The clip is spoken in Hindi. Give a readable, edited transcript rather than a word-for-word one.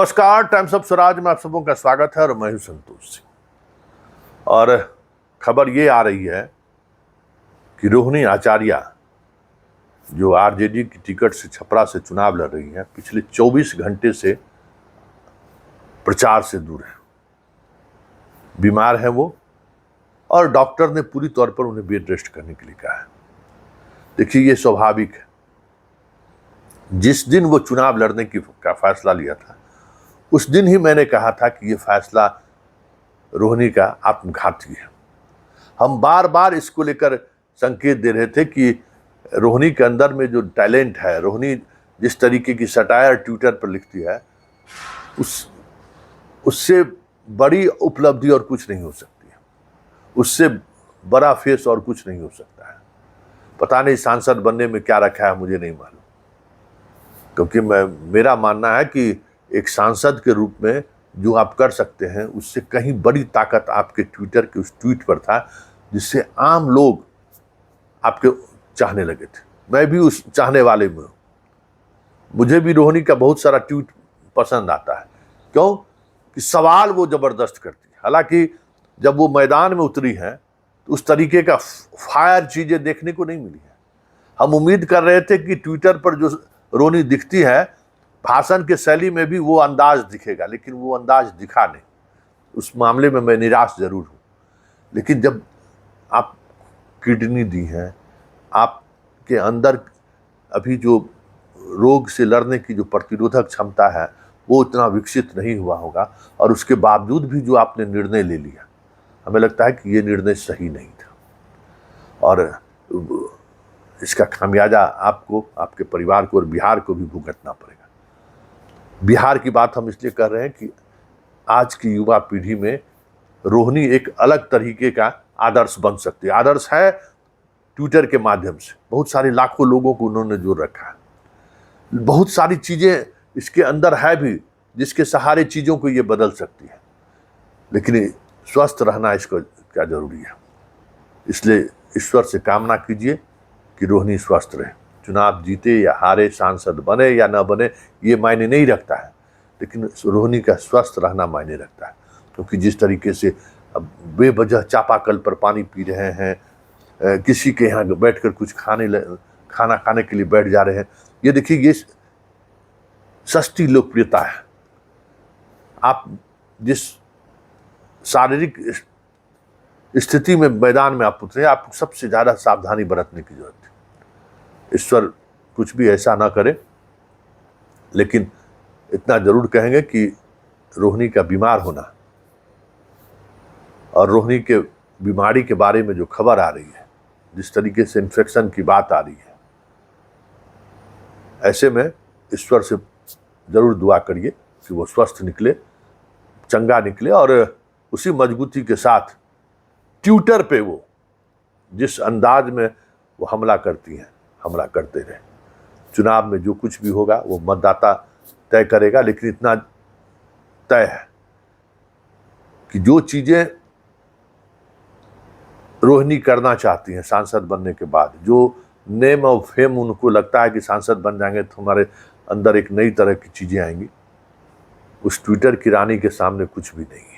नमस्कार, टाइम्स ऑफ स्वराज में आप सबों का स्वागत है और मैं हूं संतोष सिंह। और खबर ये आ रही है कि रोहिणी आचार्य जो आरजेडी की टिकट से छपरा से चुनाव लड़ रही हैं, पिछले 24 घंटे से प्रचार से दूर है, बीमार है वो, और डॉक्टर ने पूरी तौर पर उन्हें बेड रेस्ट करने के लिए कहा है। देखिए, ये स्वाभाविक है। जिस दिन वो चुनाव लड़ने का फैसला लिया था, उस दिन ही मैंने कहा था कि ये फैसला रोहिणी का आत्मघाती है। हम बार बार इसको लेकर संकेत दे रहे थे कि रोहिणी के अंदर में जो टैलेंट है, रोहिणी जिस तरीके की सटायर ट्विटर पर लिखती है, उससे बड़ी उपलब्धि और कुछ नहीं हो सकती है, उससे बड़ा फेस और कुछ नहीं हो सकता है। पता नहीं सांसद बनने में क्या रखा है, मुझे नहीं मालूम, क्योंकि मेरा मानना है कि एक सांसद के रूप में जो आप कर सकते हैं, उससे कहीं बड़ी ताकत आपके ट्विटर के उस ट्वीट पर था, जिससे आम लोग आपके चाहने लगे थे। मैं भी उस चाहने वाले में हूं। मुझे भी रोहिणी का बहुत सारा ट्वीट पसंद आता है। क्यों? कि सवाल वो जबरदस्त करती है। हालांकि जब वो मैदान में उतरी है तो उस तरीके का फायर चीजें देखने को नहीं मिली है। हम उम्मीद कर रहे थे कि ट्विटर पर जो रोहिणी दिखती है, भाषण के शैली में भी वो अंदाज दिखेगा, लेकिन वो अंदाज दिखा नहीं। उस मामले में मैं निराश जरूर हूं। लेकिन जब आप किडनी दी है, आपके अंदर अभी जो रोग से लड़ने की जो प्रतिरोधक क्षमता है वो इतना विकसित नहीं हुआ होगा, और उसके बावजूद भी जो आपने निर्णय ले लिया, हमें लगता है कि ये निर्णय सही नहीं था, और इसका खामियाजा आपको, आपके परिवार को और बिहार को भी भुगतना पड़ेगा। बिहार की बात हम इसलिए कर रहे हैं कि आज की युवा पीढ़ी में रोहिणी एक अलग तरीके का आदर्श बन सकती है। आदर्श है ट्विटर के माध्यम से, बहुत सारे लाखों लोगों को उन्होंने जोड़ रखा है। बहुत सारी चीजें इसके अंदर है भी, जिसके सहारे चीजों को ये बदल सकती है। लेकिन स्वस्थ रहना इसको क्या जरूरी है। इसलिए ईश्वर से कामना कीजिए कि रोहिणी स्वस्थ रहे। चुनाव जीते या हारे, सांसद बने या न बने, ये मायने नहीं रखता है, लेकिन रोहिणी का स्वस्थ रहना मायने रखता है। क्योंकि जिस तरीके से अब बेवजह चापाकल पर पानी पी रहे हैं, किसी के यहाँ बैठकर कुछ खाना खाने के लिए बैठ जा रहे हैं, ये देखिए, ये सस्ती लोकप्रियता है। आप जिस शारीरिक स्थिति में मैदान में आप उतरे, आपको सबसे ज्यादा सावधानी बरतने की जरूरत है। ईश्वर कुछ भी ऐसा ना करे, लेकिन इतना जरूर कहेंगे कि रोहिणी का बीमार होना और रोहिणी के बीमारी के बारे में जो खबर आ रही है, जिस तरीके से इन्फेक्शन की बात आ रही है, ऐसे में ईश्वर से जरूर दुआ करिए कि वो स्वस्थ निकले, चंगा निकले, और उसी मजबूती के साथ ट्विटर पे वो जिस अंदाज में वो हमला करती हैं, हमला करते रहे। चुनाव में जो कुछ भी होगा वो मतदाता तय करेगा, लेकिन इतना तय है कि जो चीजें रोहिणी करना चाहती हैं सांसद बनने के बाद, जो नेम और फेम उनको लगता है कि सांसद बन जाएंगे तो हमारे अंदर एक नई तरह की चीजें आएंगी, उस ट्विटर की रानी के सामने कुछ भी नहीं है।